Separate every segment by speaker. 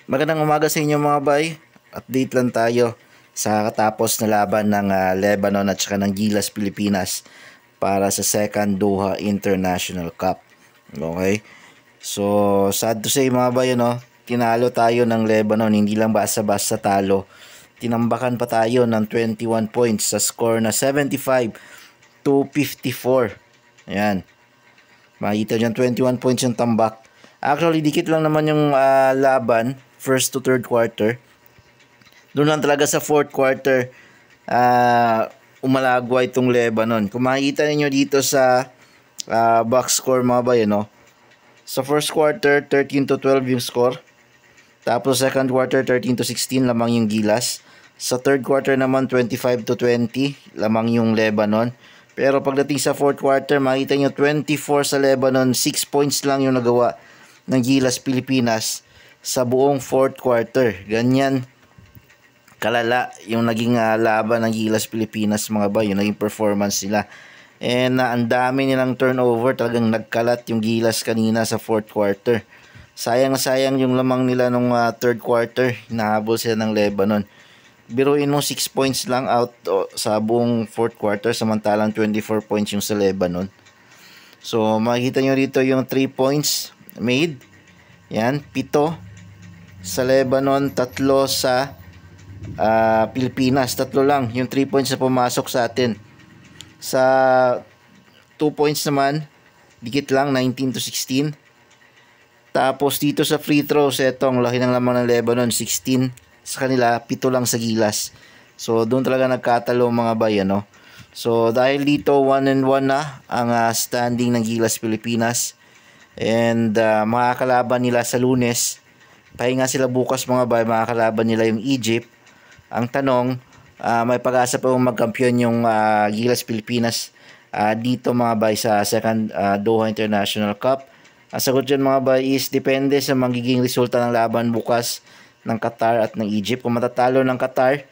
Speaker 1: Magandang umaga sa inyo mga bay. Update lang tayo sa katapos na laban ng Lebanon at saka ng Gilas Pilipinas para sa second Doha International Cup. Okay? So, sad to say mga bay, tinalo tayo ng Lebanon. Hindi lang basta-basta talo. Tinambakan pa tayo ng 21 points sa score na 75-54. Ayan. Makita dyan 21 points yung tambak. Actually, dikit lang naman yung laban. First to third quarter. Doon lang talaga sa fourth quarter umalagwa itong Lebanon. Kung makikita niyo dito sa box score mga bay, sa first quarter 13-12 yung score. Tapos second quarter 13-16 lamang yung Gilas. Sa third quarter naman 25-20 lamang yung Lebanon. Pero pagdating sa fourth quarter, makita nyo 24 sa Lebanon, 6 points lang yung nagawa ng Gilas Pilipinas sa buong fourth quarter. Ganyan kalala yung naging laban ng Gilas Pilipinas mga bay, yung naging performance nila. And ang dami nilang turnover, talagang nagkalat yung Gilas kanina sa fourth quarter. Sayang yung lamang nila nung third quarter, hinahabol sila ng Lebanon. Biruin mo 6 points lang out sa buong fourth quarter, samantalang 24 points yung sa Lebanon. So makikita nyo dito yung 3 points made. Yan, 7 sa Lebanon, 3 sa Pilipinas, 3 lang yung 3 points na pumasok sa atin. Sa 2 points naman, dikit lang, 19-16. Tapos dito sa free throws, etong laki ng lamang ng Lebanon, 16 sa kanila, 7 lang sa Gilas. So doon talaga nagkatalo mga bay, So dahil dito 1-1 na ang standing ng Gilas Pilipinas. And makakalaban nila sa Lunes. Pahinga sila bukas mga bay, makakalaban nila yung Egypt. Ang tanong, may pag-asa pa magkampiyon yung Gilas Pilipinas dito mga bay sa second Doha International Cup. Ang sagot dyan mga bay is depende sa magiging resulta ng laban bukas ng Qatar at ng Egypt. Kung matatalo ng Qatar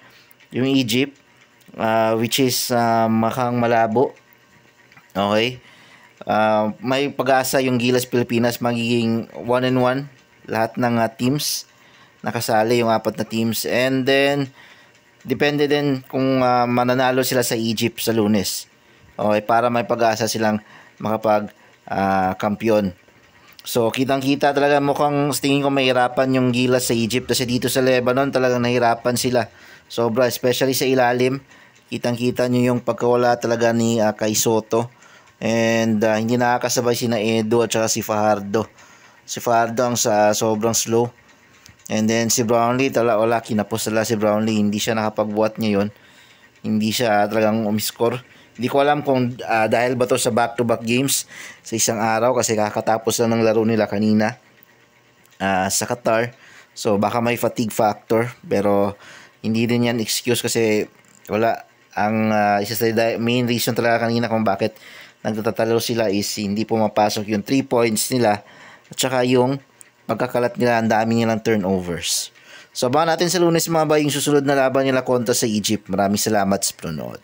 Speaker 1: yung Egypt, which is makang malabo, okay, may pag-asa yung Gilas Pilipinas magiging 1-1 lahat ng teams nakasali, yung 4 na teams. And then depende din kung mananalo sila sa Egypt sa Lunes, okay, para may pag-asa silang makapag kampiyon. So kitang-kita talaga, mukhang tingin ko mahirapan yung Gilas sa Egypt kasi dito sa Lebanon talagang nahirapan sila sobra, especially sa ilalim. Kitang-kita nyo yung pagkawala talaga ni Kai Soto. And hindi nakakasabay sina Edo at saka si Fajardo. Si Fajardo ang sobrang slow. And then si Brownlee, wala, kinapos talaga si Brownlee. Hindi siya nakapagbuhat ngayon. Hindi siya talagang umiscore. Hindi ko alam kung dahil ba to sa back-to-back games sa isang araw kasi kakatapos lang ng laro nila kanina sa Qatar. So baka may fatigue factor, pero hindi din yan excuse kasi wala. Ang isa sa main reason talaga kanina kung bakit nagtatatalo sila is hindi pumapasok yung 3 points nila at saka yung pagkakalat nila, ang dami nilang turnovers. So abangan natin sa Lunes mga bay yung susunod na laban nila kontra sa Egypt. Maraming salamat sa panonood.